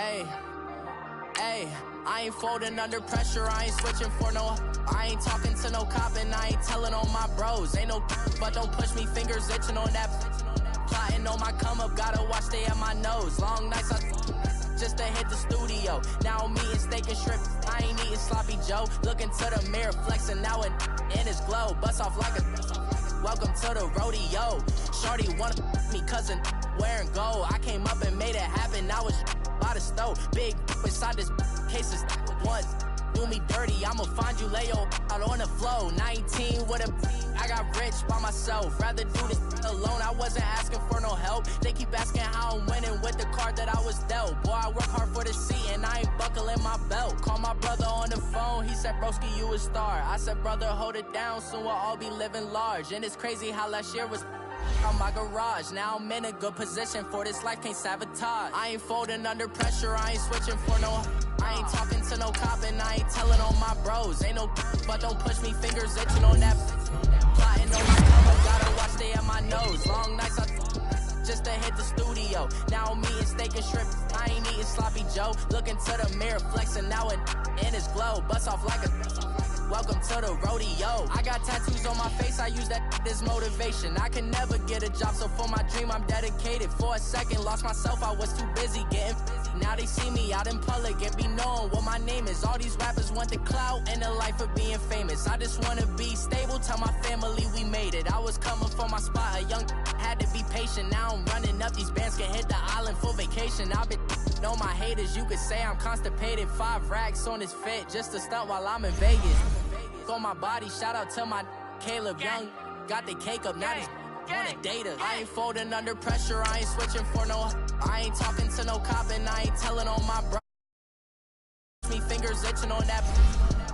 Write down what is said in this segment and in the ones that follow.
Hey, hey, I ain't folding under pressure, I ain't switching for no. I ain't talking to no cop and I ain't telling on my bros. Ain't no but don't push me, fingers itching on that. Plotting on my come up, gotta watch stay at my nose. Long nights just to hit the studio. Now I'm eating steak and shrimp, I ain't eating sloppy Joe. Looking to the mirror, flexing now and in his glow. Bust off like a welcome to the rodeo. Shorty wanna me cousin wearing gold. I came up and made it happen, now it's by the stove. Big inside this cases once. Do me dirty, I'ma find you, lay your out on the floor. 19 with a I got rich by myself. Rather do this alone, I wasn't asking for no help. They keep asking how I'm winning with the card that I was dealt. Boy, I work hard for the seat and I ain't buckling my belt. Call my brother on the phone, he said, broski, you a star. I said, brother, hold it down, soon we'll all be living large. And it's crazy how last year was on my garage. Now I'm in a good position for this life, can't sabotage. I ain't folding under pressure, I ain't switching for no. I ain't talking to no cop and I ain't telling on my bros. Ain't no but don't push me, fingers itching on that. Plotting on my cover, gotta watch stay at my nose. Long nights just to hit the studio. Now I'm eating steak and shrimp, I ain't eating sloppy Joe. Looking to the mirror, flexing now and in his glow. Bust off like a welcome to the rodeo. I got tattoos on my face, I use that as motivation. I can never get a job, so for my dream I'm dedicated. For a second, lost myself, I was too busy getting busy. Now they see me out in public and be knowing what my name is. All these rappers want the clout and the life of being famous. I just wanna be stable, tell my family we made it. I was coming for my spot, a young had to be patient. Now I'm running up, these bands can hit the island for vacation. I've been know my haters, you could say I'm constipated. 5 racks on his fit, just to stunt while I'm in Vegas. On my body, shout out to my Caleb Young. Got the cake up, now he's on a data. I ain't folding under pressure, I ain't switching for no. I ain't talking to no cop and I ain't telling on my bro. Me fingers itching on that.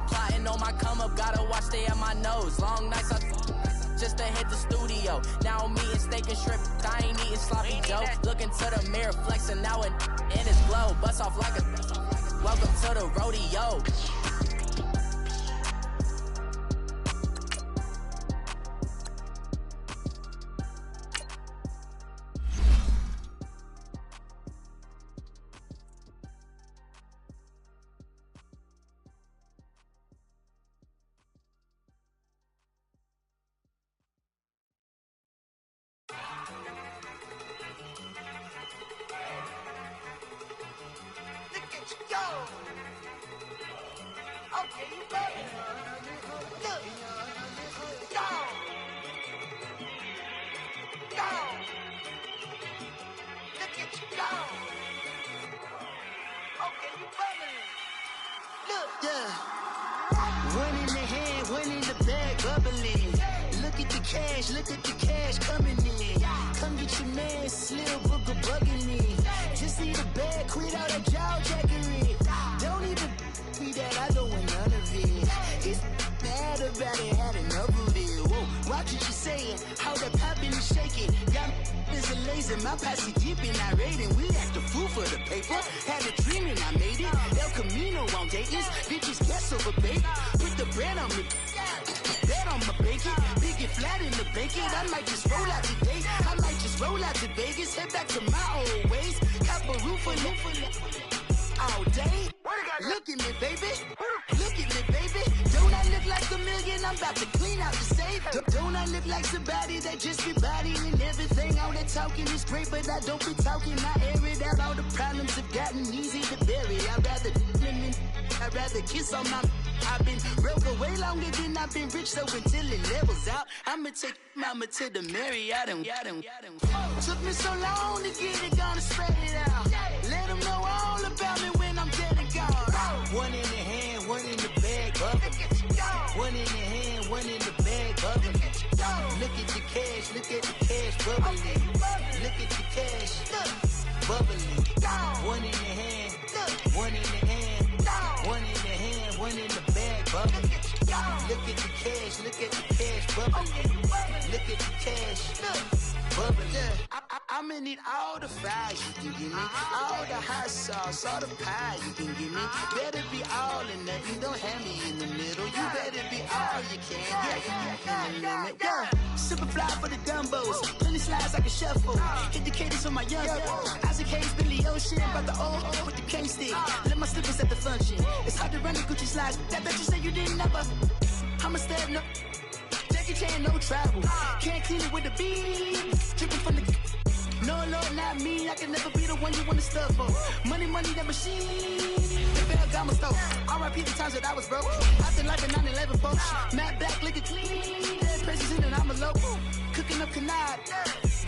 Plotting on my come up, gotta watch stay at my nose. Long nights just to hit the studio. Now I'm eating steak and shrimp, I ain't eating sloppy Joe. Looking to the mirror, flexing now and in his glow. Bust off like a welcome to the rodeo. Look at the cash coming in. Come get your man, Slim Booker bugging me. Just need a bag, quit all that jaw jackery. Don't even be that, I don't want none of it. It's bad about it, had enough of it. Whoa, watch what you saying, how that poppin' and shaking. Got is a laser, my posse deep and I raiding. We act the fool for the paper. Had a dream and I made it. El Camino on Dayton's, bitches guess over baby. Put the brand on me. Bet on my bacon, big and flat in the bacon. I might just roll out today. I might just roll out to Vegas, head back to my old ways. Cop a roof all day. Look at me, baby. Look at me, baby. Don't I look like a million? I'm about to clean out the safe. Don't I look like somebody that just be bodying everything? All that talking is great, but I don't be talking. I air it out. All the problems have gotten easy to bury. I'd rather kiss on my. I've been broke way longer than I've been rich, so until it levels out, I'ma take mama to the Marriott and took me so long to get it, gonna spread it out. Let them know all about me when I'm dead and gone. One in the hand, one in the bag, bubbling. One in the hand, one in the bag, bubbling. Look at the cash, look at the cash, bubbling. Look at the cash, bubbling. One in the hand, one in the hand, one in the hand, one in the bag, bubbling. Look at the cash, look at the cash, bubbling. Look at the cash, bubbling. I'ma need all the fries you can give me, all the hot sauce, all the pie you can give me. Better be all or nothing, don't have me in the middle. You better be all you can, yeah, in the limit, yeah. Super fly for the dumbos, plenty slides like a shuffle. Hit the cadence for my young Isaac Hayes, Billy Ocean, about the old with the cane stick. Let my slippers at the function. It's hard to run the Gucci slides. That bet you say you didn't never. I'm a step no. Jackie Chan, no travel. Can't clean it with the beat. Dripping from the. No, Lord, not me. I can never be the one you want to stuff for. Money, that machine. The Ferragamo store. R.I.P. the times that I was broke. I feel like a 9/11 folks. Matte black, liquor clean. Dead president and I'm a local. Cooking up canard.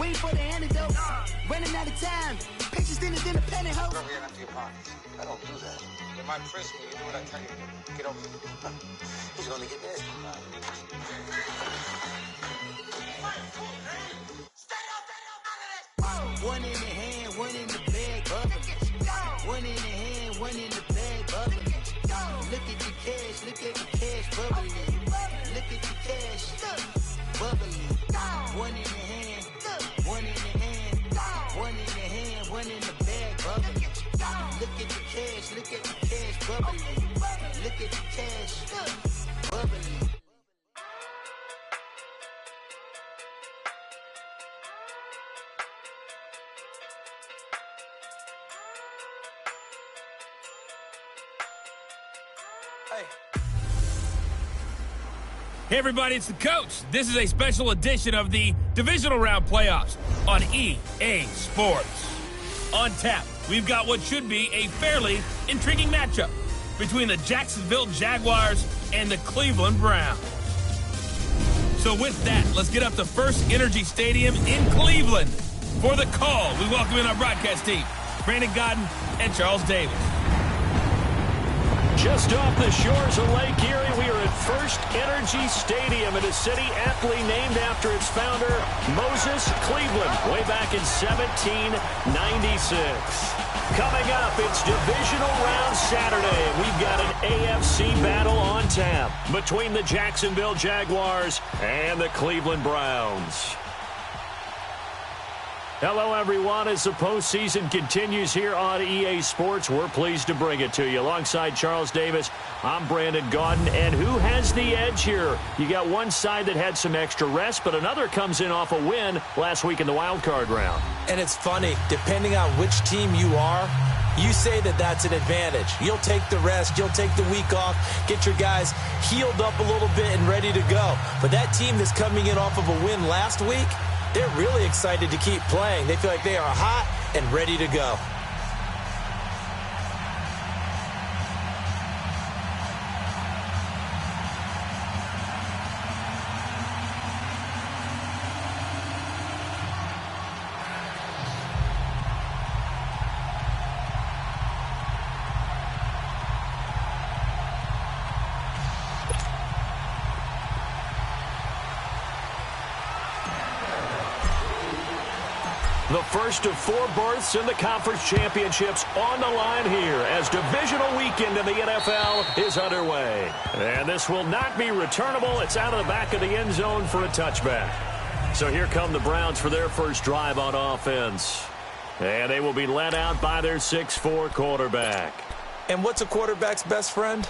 Waiting for the antidote. Running out of time. Pictures thinner than a penny hoe. Don't get empty your pockets. I don't do that. You might press me. You do what I tell you to. Get over here. He's gonna get this. One in the hand, one in the bag, bubbling. One in the hand, one in the bag, bubbling. Look at the cash, bubbling. Look at the cash, bubbling. One in the hand, one in the hand, one in the hand, one in the bag, bubbling. Look at the cash, bubbling. Look at the cash, bubbling. Hey everybody, it's the coach. This is a special edition of the divisional round playoffs on EA Sports. On tap, we've got what should be a fairly intriguing matchup between the Jacksonville Jaguars and the Cleveland Browns. So with that, let's get up to First Energy Stadium in Cleveland. For the call, we welcome in our broadcast team, Brandon Godden and Charles Davis. Just off the shores of Lake Erie, we are at First Energy Stadium in a city aptly named after its founder, Moses Cleveland, way back in 1796. Coming up, it's Divisional Round Saturday. We've got an AFC battle on tap between the Jacksonville Jaguars and the Cleveland Browns. Hello, everyone. As the postseason continues here on EA Sports, we're pleased to bring it to you. Alongside Charles Davis, I'm Brandon Gaudin. And who has the edge here? You got one side that had some extra rest, but another comes in off a win last week in the wild card round. And it's funny, depending on which team you are, you say that that's an advantage. You'll take the rest, you'll take the week off, get your guys healed up a little bit and ready to go. But that team that's coming in off of a win last week, they're really excited to keep playing. They feel like they are hot and ready to go. The first of 4 berths in the conference championships on the line here as divisional weekend in the NFL is underway. And this will not be returnable. It's out of the back of the end zone for a touchback. So here come the Browns for their first drive on offense. And they will be led out by their 6'4" quarterback. And what's a quarterback's best friend?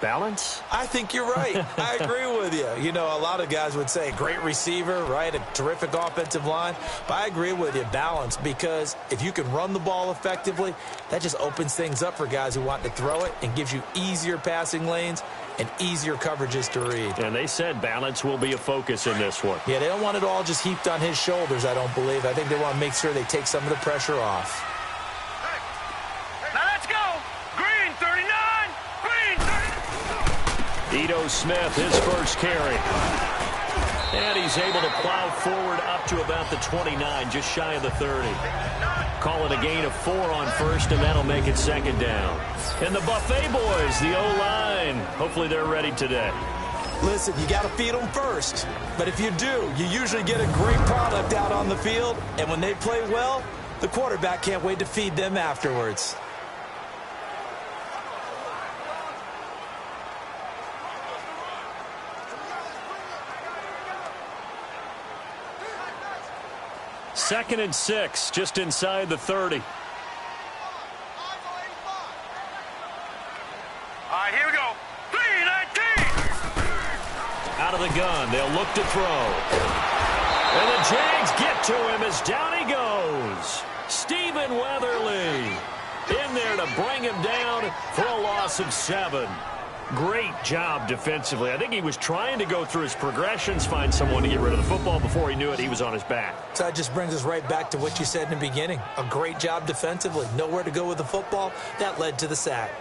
Balance? I think you're right. I agree with you. You know, a lot of guys would say great receiver, right? A terrific offensive line. But I agree with you, balance, because if you can run the ball effectively, that just opens things up for guys who want to throw it and gives you easier passing lanes and easier coverages to read. And they said balance will be a focus in this one. Yeah, they don't want it all just heaped on his shoulders, I don't believe. I think they want to make sure they take some of the pressure off. Now let's go! Green 39! Green 39! Ito Smith, his first carry. And he's able to plow forward up to about the 29, just shy of the 30. Call it a gain of 4 on first, and that'll make it second down. And the Buffet boys, the O-line, hopefully they're ready today. Listen, you got to feed them first. But if you do, you usually get a great product out on the field. And when they play well, the quarterback can't wait to feed them afterwards. 2nd and 6, just inside the 30. All right, here we go. 3-19. Out of the gun, they'll look to throw. And the Jags get to him as down he goes. Stephen Weatherly in there to bring him down for a loss of 7. Great job defensively. I think he was trying to go through his progressions, find someone to get rid of the football. Before he knew it, he was on his back. So that just brings us right back to what you said in the beginning. A great job defensively. Nowhere to go with the football. That led to the sack.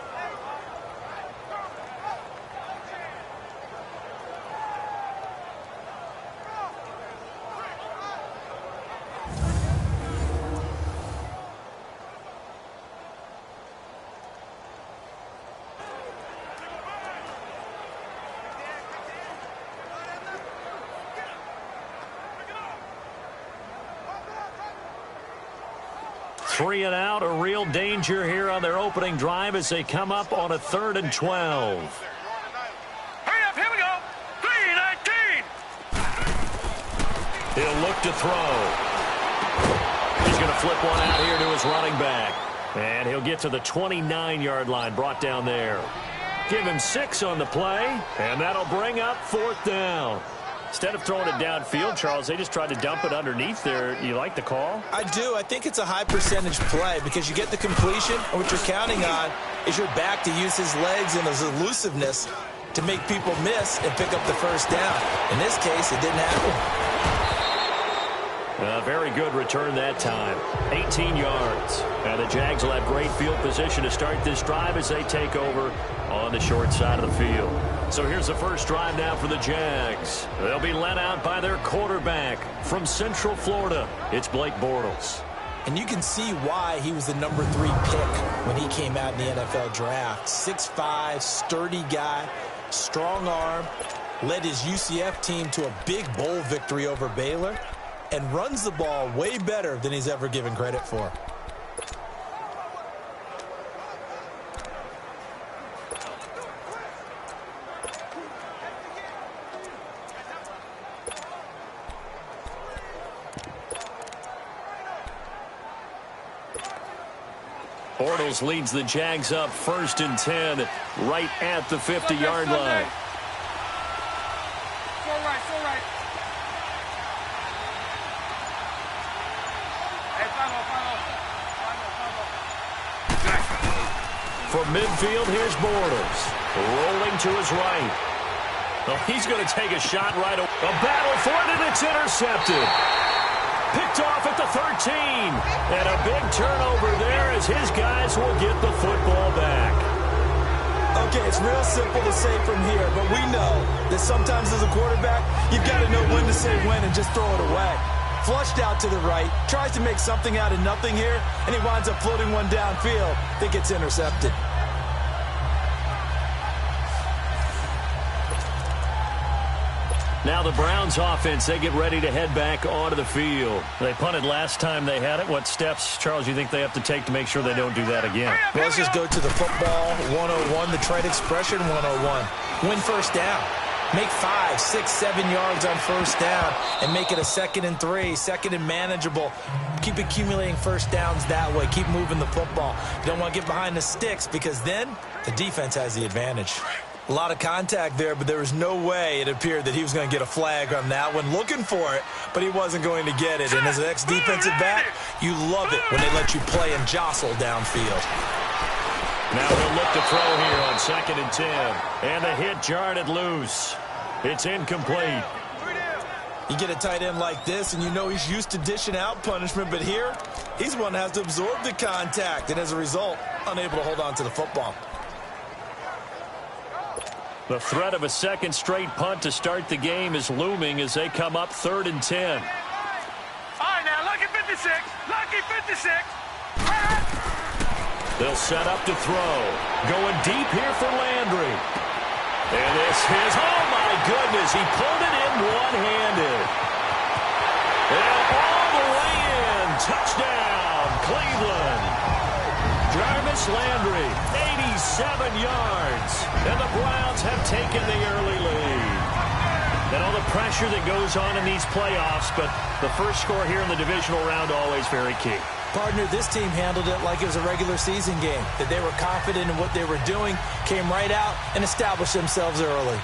Three and out, a real danger here on their opening drive as they come up on a 3rd and 12. Hurry up, here we go. 3-19. He'll look to throw. He's going to flip one out here to his running back. And he'll get to the 29-yard line, brought down there. Give him 6 on the play, and that'll bring up 4th down. Instead of throwing it downfield, Charles, they just tried to dump it underneath there. You like the call? I do. I think it's a high percentage play because you get the completion, and what you're counting on is your back to use his legs and his elusiveness to make people miss and pick up the first down. In this case, it didn't happen. A very good return that time. 18 yards. And the Jags will have great field position to start this drive as they take over on the short side of the field. So here's the first drive now for the Jags. They'll be led out by their quarterback from Central Florida. It's Blake Bortles. And you can see why he was the number 3 pick when he came out in the NFL draft. 6'5", sturdy guy, strong arm, led his UCF team to a big bowl victory over Baylor, and runs the ball way better than he's ever given credit for. Bortles leads the Jags up 1st and 10 right at the 50-yard line. From midfield, here's Bortles. Rolling to his right. Well, he's going to take a shot right away. A battle for it, and it's intercepted. Picked off at the 13. And a big turnover there as his guys will get the football back. Okay, it's real simple to say from here, but we know that sometimes as a quarterback, you've got to know when to say when and just throw it away. Flushed out to the right, tries to make something out of nothing here, and he winds up floating one downfield that gets intercepted. Now the Browns offense, they get ready to head back onto the field. They punted last time they had it. What steps, Charles, you think they have to take to make sure they don't do that again? Well, let's just go to the football 101, the trade expression 101. Win first down. Make 5, 6, 7 yards on first down and make it a 2nd and 3, 2nd and manageable. Keep accumulating first downs that way. Keep moving the football. You don't want to get behind the sticks because then the defense has the advantage. A lot of contact there, but there was no way it appeared that he was going to get a flag on that one. Looking for it, but he wasn't going to get it. And as an ex-defensive back, you love it when they let you play and jostle downfield. Now they'll look to throw here on 2nd and 10. And the hit jarred it loose. It's incomplete. You get a tight end like this, and you know he's used to dishing out punishment, but here, he's the one that has to absorb the contact, and as a result, unable to hold on to the football. The threat of a second straight punt to start the game is looming as they come up 3rd and 10. All right, now, lucky 56. Lucky 56. They'll set up to throw. Going deep here for Landry. And this is, oh my goodness, he pulled it in one-handed. And all the way in. Touchdown, Cleveland. Jarvis Landry, 87 yards. And the Browns have taken the early lead. And all the pressure that goes on in these playoffs, but the first score here in the divisional round always very key. Partner, this team handled it like it was a regular season game, that they were confident in what they were doing, came right out and established themselves early.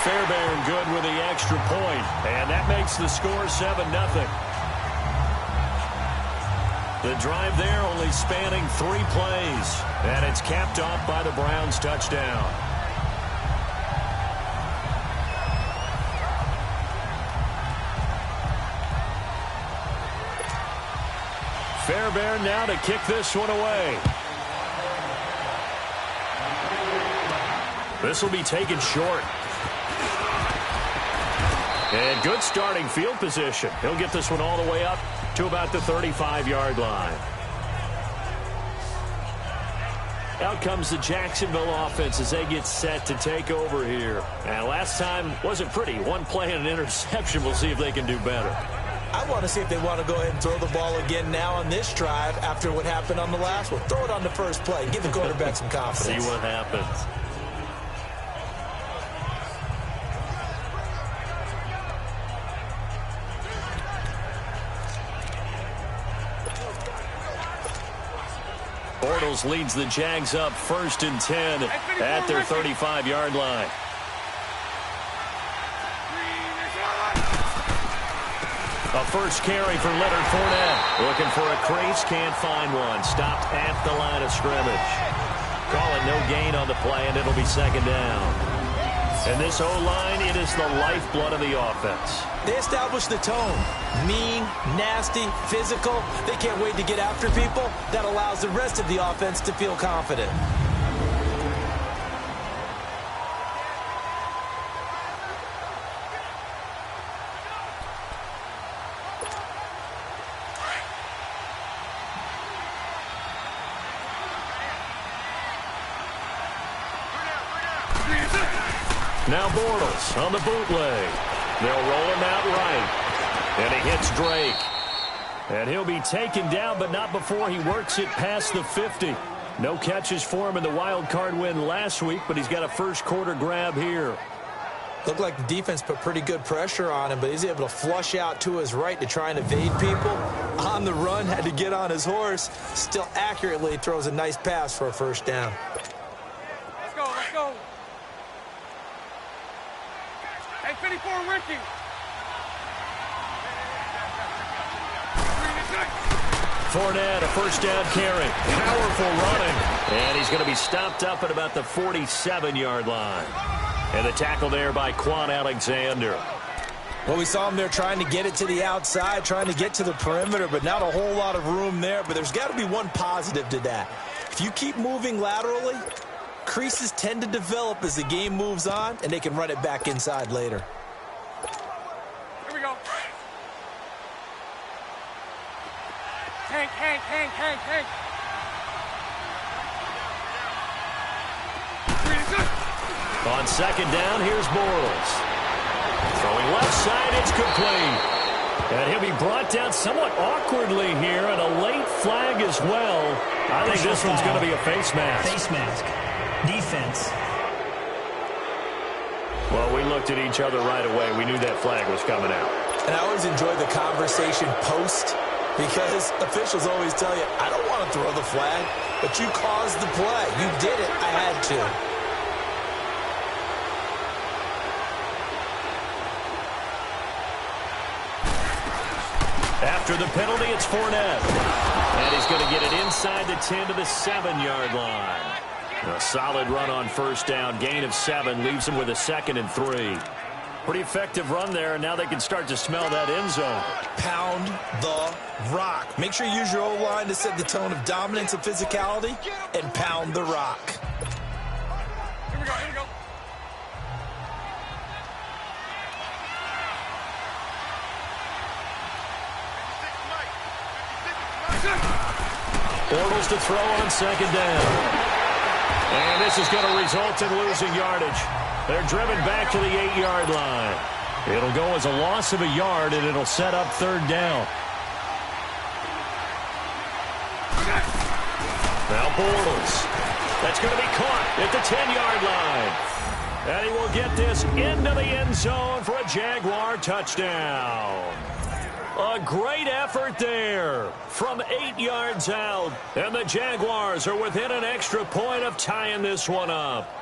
Fairbairn good with the extra point, and that makes the score 7-0. The drive there only spanning 3 plays, and it's capped off by the Browns' touchdown. Fairbairn now to kick this one away. This will be taken short. And good starting field position. He'll get this one all the way up to about the 35-yard line. Out comes the Jacksonville offense as they get set to take over here. And last time wasn't pretty. 1 play and an interception. We'll see if they can do better. I want to see if they want to go ahead and throw the ball again now on this drive after what happened on the last one. Throw it on the first play. Give the quarterback some confidence. See what happens. Bortles leads the Jags up 1st and 10 at their 35-yard line. A first carry for Leonard Fournette. Looking for a crease, can't find one. Stopped at the line of scrimmage. Call it no gain on the play, and it'll be 2nd down. And this O-line, it is the lifeblood of the offense. They established the tone. Mean, nasty, physical. They can't wait to get after people. That allows the rest of the offense to feel confident. Now Bortles on the bootleg. They'll roll him out right. And he hits Drake. And he'll be taken down, but not before he works it past the 50. No catches for him in the wild card win last week, but he's got a first quarter grab here. Looked like the defense put pretty good pressure on him, but he's able to flush out to his right to try and evade people. On the run, had to get on his horse. Still accurately throws a nice pass for a first down. Let's go, let's go. Hey, 54, Ricky. Fournette, a first down carry. Powerful running. And he's going to be stopped up at about the 47-yard line. And the tackle there by Quan Alexander. Well, we saw him there trying to get it to the outside, trying to get to the perimeter, but not a whole lot of room there. But there's got to be one positive to that. If you keep moving laterally, creases tend to develop as the game moves on, and they can run it back inside later. Here we go. Hank. On second down, here's Bortles. Throwing left side, it's complete. And he'll be brought down somewhat awkwardly here, and a late flag as well. I think this one's going to be a face mask. Face mask. Defense. Well, we looked at each other right away. We knew that flag was coming out. And I always enjoy the conversation post, because officials always tell you, I don't want to throw the flag, but you caused the play. You did it. I had to. After the penalty, it's Fournette. And he's going to get it inside the 10 to the 7-yard line. A solid run on first down. Gain of 7 leaves him with a 2nd and 3. Pretty effective run there, and now they can start to smell that end zone. Pound the rock. Make sure you use your O-line to set the tone of dominance and physicality, and pound the rock. Here we go. Bortles to throw on second down. And this is going to result in losing yardage. They're driven back to the 8-yard line. It'll go as a loss of a yard, and it'll set up third down. Now Bortles. That's going to be caught at the 10-yard line. And he will get this into the end zone for a Jaguar touchdown. A great effort there from 8 yards out. And the Jaguars are within an extra point of tying this one up.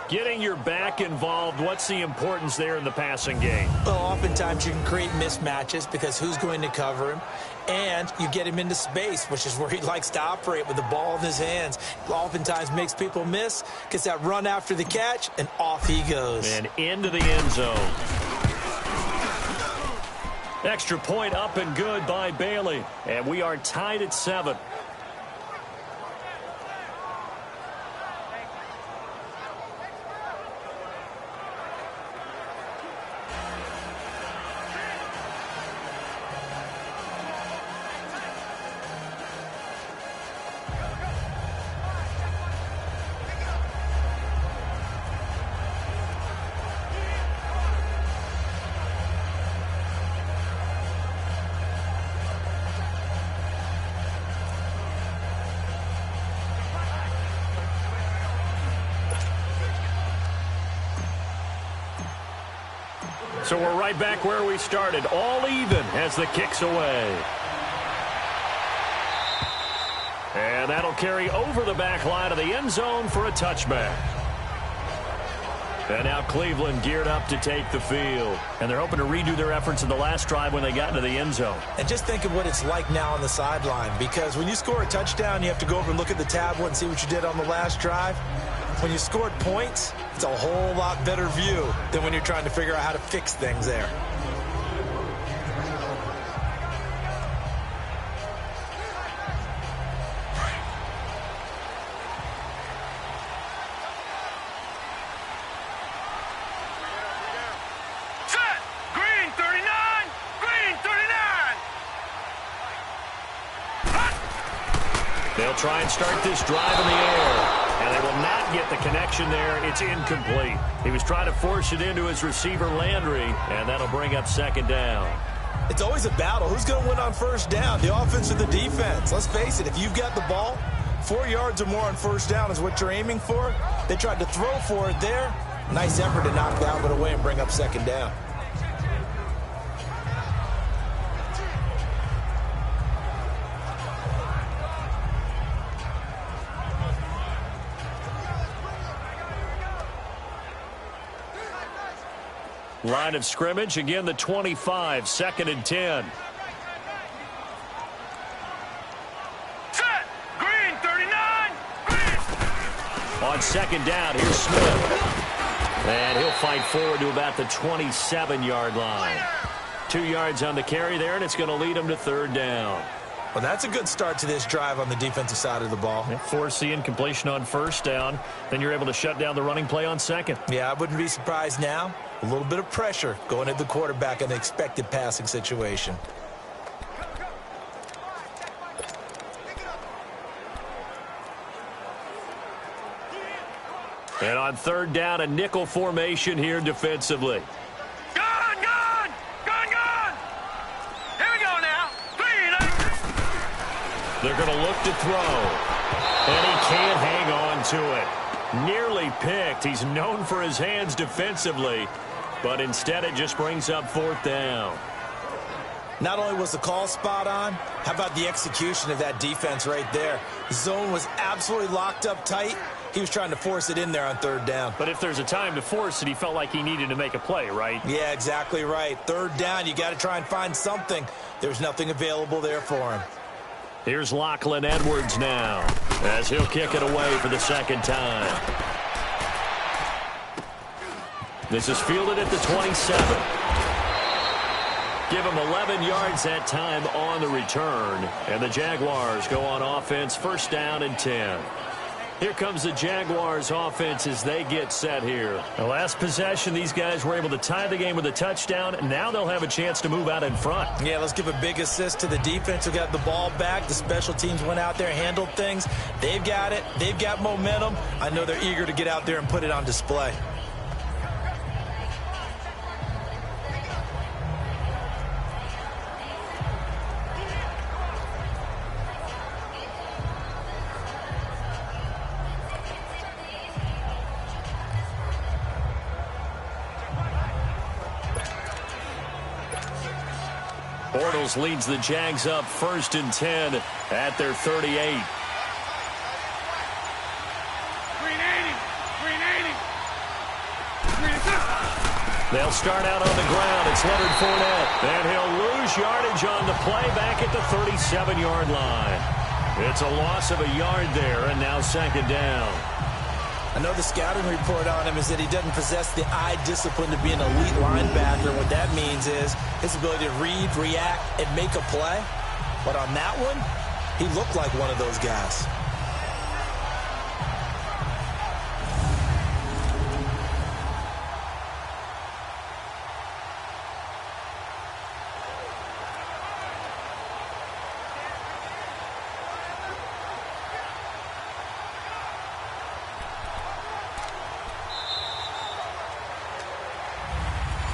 Getting your back involved, what's the importance there in the passing game? Well, oftentimes you can create mismatches because who's going to cover him? And you get him into space, which is where he likes to operate with the ball in his hands. Oftentimes makes people miss, gets that run after the catch, and off he goes. And into the end zone. Extra point up and good by Bailey. And we are tied at 7. So we're right back where we started, all even as the kick's away. And that'll carry over the back line of the end zone for a touchback. And now Cleveland geared up to take the field. And they're hoping to redo their efforts in the last drive when they got into the end zone. And just think of what it's like now on the sideline, because when you score a touchdown, you have to go over and look at the tablet and see what you did on the last drive. When you scored points, it's a whole lot better view than when you're trying to figure out how to fix things there. Set! Green 39! Green 39! They'll try and start this drive in the air. And they will not get the connection there. It's incomplete. He was trying to force it into his receiver, Landry, and that'll bring up second down. It's always a battle. Who's going to win on first down, the offense or the defense? Let's face it, if you've got the ball, 4 yards or more on first down is what you're aiming for. They tried to throw for it there. Nice effort to knock that one away and bring up second down. Line of scrimmage, again the 25, 2nd and 10. Set! Green 39! Green! On second down, here's Smith. And he'll fight forward to about the 27-yard line. 2 yards on the carry there, and it's going to lead him to third down. Well, that's a good start to this drive on the defensive side of the ball. Force the incompletion on first down. Then you're able to shut down the running play on second. Yeah, I wouldn't be surprised now. A little bit of pressure going at the quarterback in an expected passing situation. And on third down, a nickel formation here defensively. Gone! Gone! Gone! Gone! Here we go now. 3 They're going to look to throw. And he can't hang on to it. Nearly picked. He's known for his hands defensively. But instead, it just brings up fourth down. Not only was the call spot on, how about the execution of that defense right there? The zone was absolutely locked up tight. He was trying to force it in there on third down. But if there's a time to force it, he felt like he needed to make a play, right? Yeah, exactly right. Third down, you got to try and find something. There's nothing available there for him. Here's Lachlan Edwards now, as he'll kick it away for the second time. This is fielded at the 27. Give him 11 yards that time on the return. And the Jaguars go on offense, first down and 10. Here comes the Jaguars offense as they get set here. The last possession, these guys were able to tie the game with a touchdown. And now they'll have a chance to move out in front. Yeah, let's give a big assist to the defense who got the ball back. The special teams went out there, handled things. They've got it. They've got momentum. I know they're eager to get out there and put it on display. Bortles leads the Jags up 1st and 10 at their 38. They'll start out on the ground. It's Leonard Fournette. And he'll lose yardage on the play back at the 37-yard line. It's a loss of a yard there, and now 2nd down. I know the scouting report on him is that he doesn't possess the eye discipline to be an elite linebacker. What that means is his ability to read, react, and make a play. But on that one, he looked like one of those guys.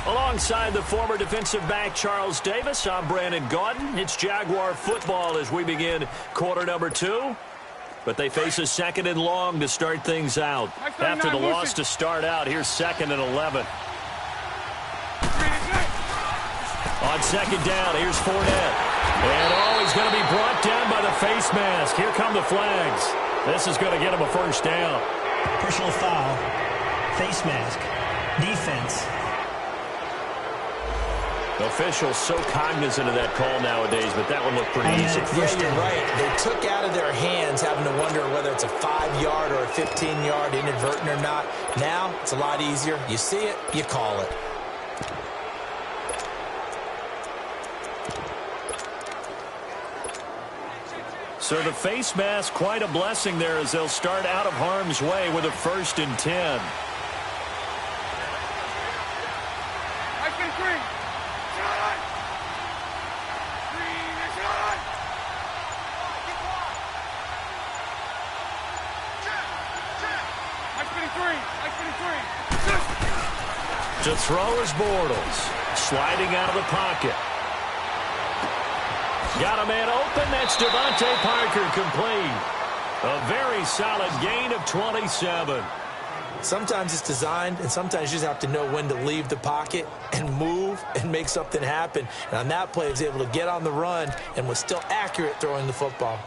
Alongside the former defensive back Charles Davis, I'm Brandon Gaudin. It's Jaguar football as we begin quarter number 2. But they face a 2nd and long to start things out. After the loss to start out, here's 2nd and 11. On 2nd down, here's Fournette. And he's going to be brought down by the face mask. Here come the flags. This is going to get him a 1st down. Personal foul. Face mask. Defense. Officials so cognizant of that call nowadays, but that one looked pretty easy. Yeah, you're right. They took out of their hands having to wonder whether it's a 5-yard or a 15-yard inadvertent or not. Now, it's a lot easier. You see it, you call it. So the face mask, quite a blessing there as they'll start out of harm's way with a 1st and 10. To throw is Bortles, sliding out of the pocket. Got a man open, that's Devontae Parker complete. A very solid gain of 27. Sometimes it's designed, and sometimes you just have to know when to leave the pocket and move and make something happen. And on that play, he was able to get on the run and was still accurate throwing the football.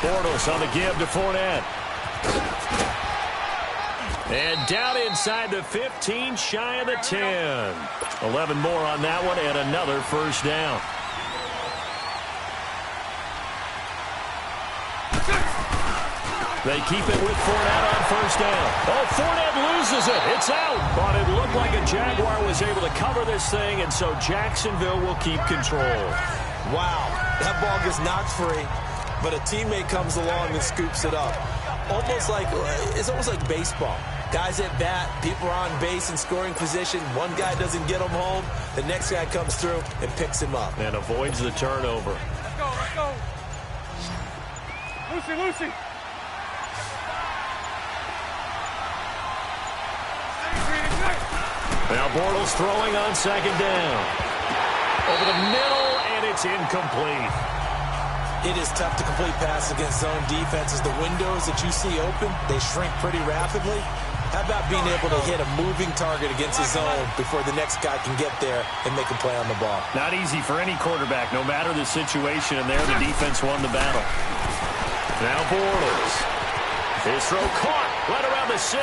Bortles on the give to Fournette. And down inside the 15, shy of the 10. 11 more on that one and another 1st down. They keep it with Fournette on 1st down. Oh, Fournette loses it. It's out. But it looked like a Jaguar was able to cover this thing, and so Jacksonville will keep control. Wow, that ball gets knocked free, but a teammate comes along and scoops it up. It's almost like baseball. Guys at bat, people are on base in scoring position. One guy doesn't get him home. The next guy comes through and picks him up. And avoids the turnover. Let's go. Lucy. Now Bortles throwing on 2nd down. Over the middle, and it's incomplete. It is tough to complete passes against zone defenses. The windows that you see open, they shrink pretty rapidly. How about being able to hit a moving target against the zone before the next guy can get there and make a play on the ball? Not easy for any quarterback, no matter the situation, and there the defense won the battle. Now Bortles. His throw caught right around the 6.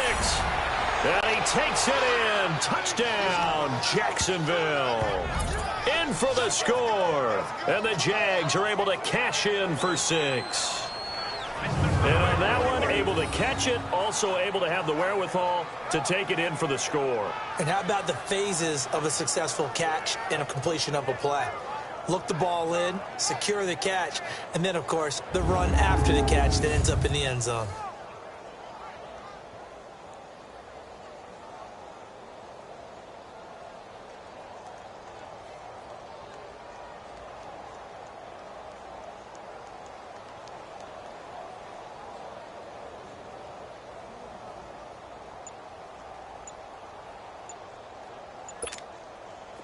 And he takes it in. Touchdown, Jacksonville. In for the score. And the Jags are able to cash in for 6. And on that one, able to catch it, also able to have the wherewithal to take it in for the score. And how about the phases of a successful catch and a completion of a play? Look the ball in, secure the catch, and then, of course, the run after the catch that ends up in the end zone.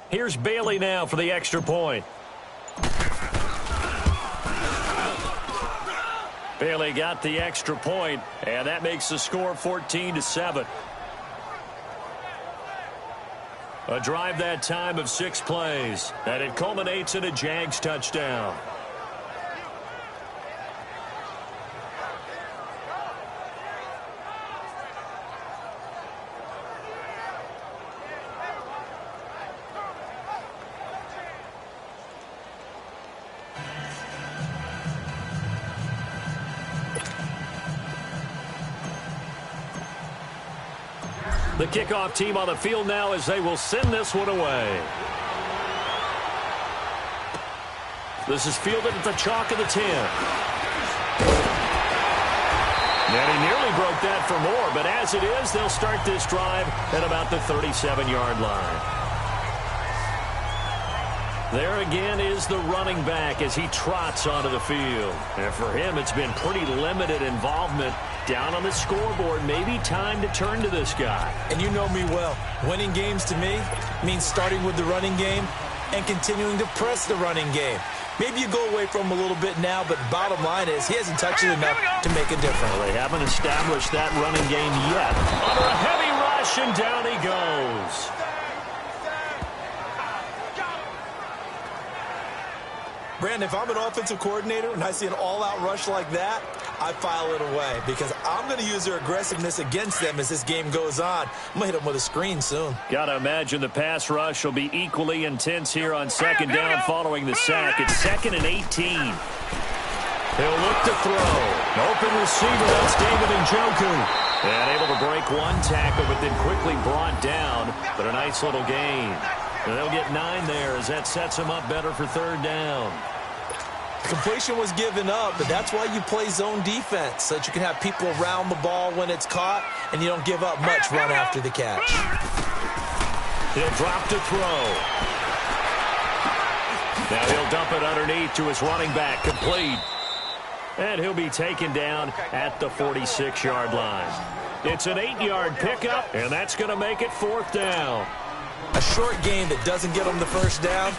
Here's Bailey now for the extra point. Bailey got the extra point, and that makes the score 14-7. A drive that time of 6 plays, and it culminates in a Jags touchdown. The kickoff team on the field now as they will send this one away. This is fielded at the chalk of the 10. And he nearly broke that for more, but as it is, they'll start this drive at about the 37-yard line. There again is the running back as he trots onto the field. And for him, it's been pretty limited involvement down on the scoreboard. Maybe time to turn to this guy. And you know me well. Winning games to me means starting with the running game and continuing to press the running game. Maybe you go away from him a little bit now, but bottom line is he hasn't touched it enough to make a difference. Well, they haven't established that running game yet. Under a heavy rush, and down he goes. Brandon, if I'm an offensive coordinator and I see an all-out rush like that, I file it away because I'm going to use their aggressiveness against them as this game goes on. I'm going to hit them with a screen soon. Got to imagine the pass rush will be equally intense here on second down following the sack. It's 2nd and 18. He'll look to throw. Open receiver, that's David Njoku. And able to break one tackle, but then quickly brought down. But a nice little gain. And they'll get 9 there as that sets him up better for 3rd down. Completion was given up, but that's why you play zone defense, so that you can have people around the ball when it's caught, and you don't give up much run after the catch. He'll drop to throw. Now he'll dump it underneath to his running back, complete. And he'll be taken down at the 46-yard line. It's an 8-yard pickup, and that's going to make it 4th down. A short game that doesn't get them the first down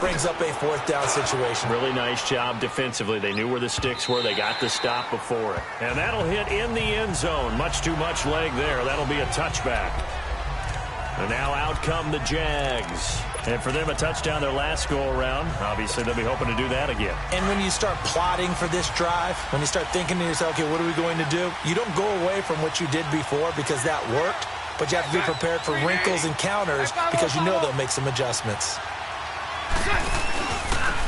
brings up a 4th down situation. Really nice job defensively. They knew where the sticks were. They got the stop before it. And that'll hit in the end zone. Much too much leg there. That'll be a touchback. And now out come the Jags. And for them, a touchdown their last go-around. Obviously, they'll be hoping to do that again. And when you start plotting for this drive, when you start thinking to yourself, okay, what are we going to do? You don't go away from what you did before because that worked. But you have to be prepared for wrinkles and counters because you know they'll make some adjustments.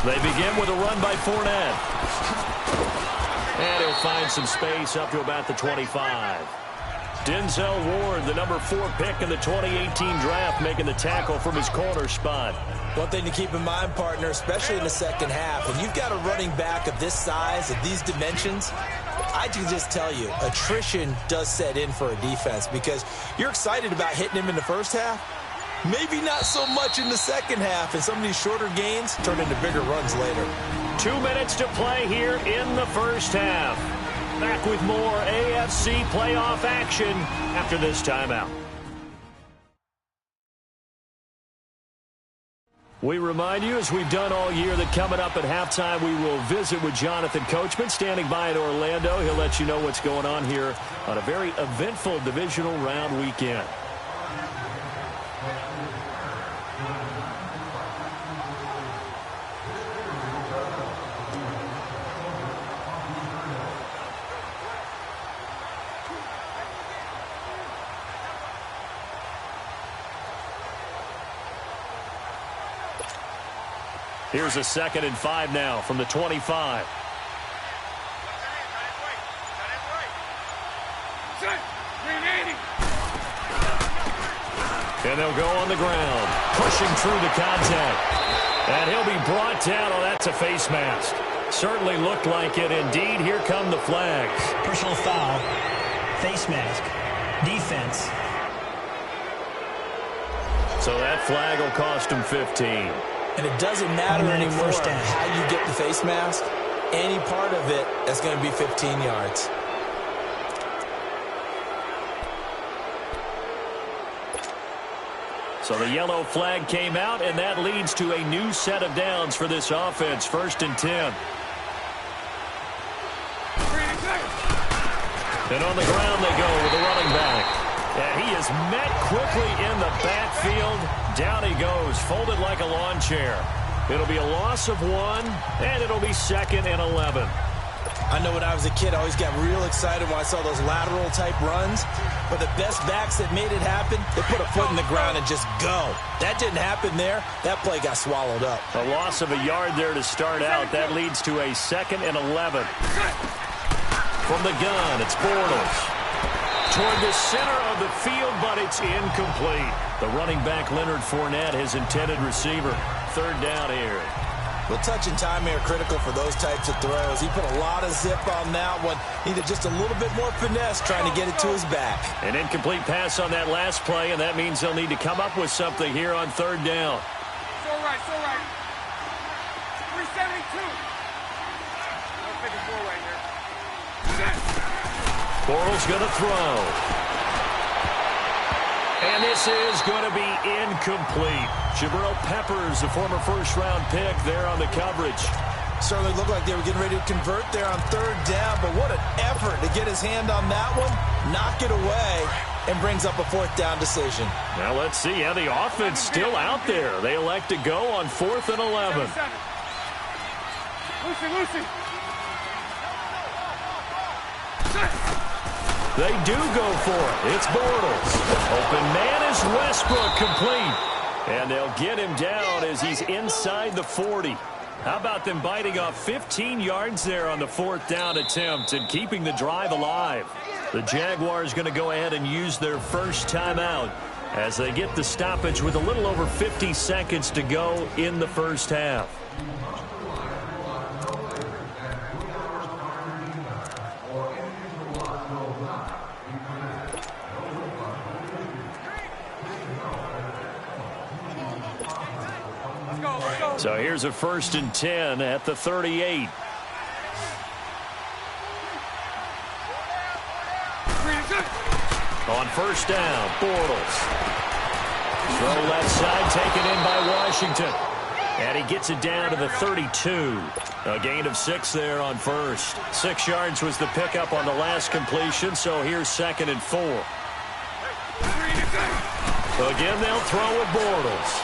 They begin with a run by Fournette. And he'll find some space up to about the 25. Denzel Ward, the number 4 pick in the 2018 draft, making the tackle from his corner spot. One thing to keep in mind, partner, especially in the second half, when you've got a running back of this size, of these dimensions, I can just tell you, attrition does set in for a defense because you're excited about hitting him in the first half. Maybe not so much in the second half, and some of these shorter gains turn into bigger runs later. 2 minutes to play here in the first half. Back with more AFC playoff action after this timeout. We remind you, as we've done all year, that coming up at halftime, we will visit with Jonathan Coachman, standing by in Orlando. He'll let you know what's going on here on a very eventful divisional round weekend. Here's a 2nd and 5 now from the 25. And they'll go on the ground, pushing through the contact. And he'll be brought down. Oh, that's a face mask. Certainly looked like it. Indeed, here come the flags. Personal foul, face mask, defense. So that flag will cost him 15. And it doesn't matter anymore how you get the face mask. Any part of it, that's going to be 15 yards. So the yellow flag came out, and that leads to a new set of downs for this offense. 1st and 10. And on the ground they go with the running back. And he is met quickly in the backfield. Down he goes, folded like a lawn chair. It'll be a loss of 1, and it'll be 2nd and 11. I know when I was a kid, I always got real excited when I saw those lateral-type runs. But the best backs that made it happen, they put a foot in the ground and just go. That didn't happen there. That play got swallowed up. A loss of a yard there to start out. That leads to a 2nd and 11. From the gun, it's Bortles. Toward the center of the field, but it's incomplete. The running back, Leonard Fournette, his intended receiver. 3rd down here. Well, touch and time are critical for those types of throws. He put a lot of zip on that one. Needed just a little bit more finesse trying to get it to his back. An incomplete pass on that last play, and that means they'll need to come up with something here on 3rd down. So right. 372. No 54 right here. Bortles going to throw. And this is going to be incomplete. Jabril Peppers, the former first-round pick, there on the coverage. Certainly looked like they were getting ready to convert there on 3rd down, but what an effort to get his hand on that one, knock it away, and brings up a 4th down decision. Now let's see how the offense still out there. They elect to go on 4th and 11. Lucy. They do go for it. It's Bortles. Open man is Westbrook, complete. And they'll get him down as he's inside the 40. How about them biting off 15 yards there on the 4th down attempt and keeping the drive alive? The Jaguars going to go ahead and use their first timeout as they get the stoppage with a little over 50 seconds to go in the first half. So here's a 1st and 10 at the 38. On 1st down, Bortles. Throw left side, taken in by Washington. And he gets it down to the 32. A gain of 6 there on 1st. 6 yards was the pickup on the last completion, so here's 2nd and 4. Again, they'll throw with Bortles.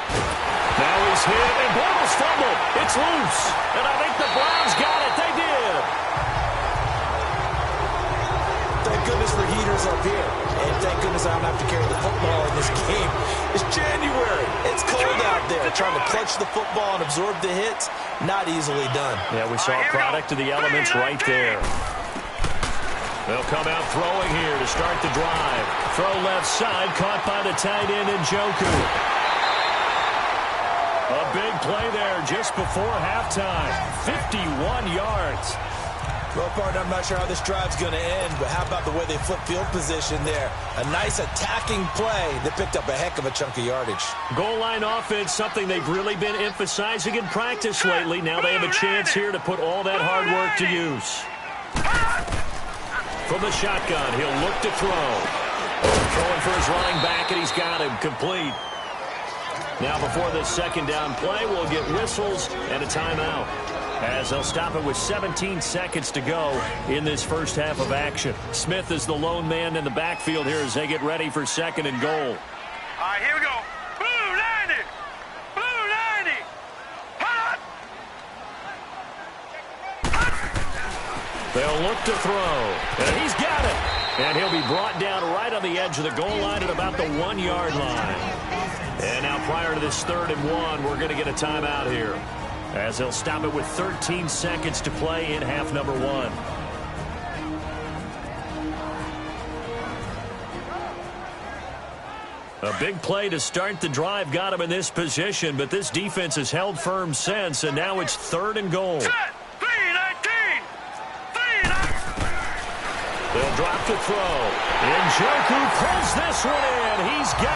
Now he's hit, and Bortles fumbled. It's loose, and I think the Browns got it. They did. Thank goodness for heaters up here. And thank goodness I don't have to carry the football in this game. It's January. It's cold out there. Trying to clutch the football and absorb the hits, not easily done. Yeah, we saw a product of the elements right there. They'll come out throwing here to start the drive. Throw left side, caught by the tight end Njoku. A big play there just before halftime. 51 yards. Well, partner, I'm not sure how this drive's going to end, but how about the way they flip field position there? A nice attacking play that picked up a heck of a chunk of yardage. Goal line offense, something they've really been emphasizing in practice lately. Now they have a chance here to put all that hard work to use. From the shotgun, he'll look to throw. Throwing for his running back, and he's got him complete. Now before this 2nd down play, we'll get whistles and a timeout, as they'll stop it with 17 seconds to go in this first half of action. Smith is the lone man in the backfield here as they get ready for 2nd and goal. All right, here we go. Blue 90. Blue 90. Hot. They'll look to throw, and he's got it. And he'll be brought down right on the edge of the goal line at about the 1-yard line. And now prior to this 3rd and 1, we're going to get a timeout here, as they'll stop it with 13 seconds to play in half number 1. A big play to start the drive got him in this position, but this defense has held firm since, and now it's 3rd and goal. They'll drop the throw. Njoku pulls this one in. He's got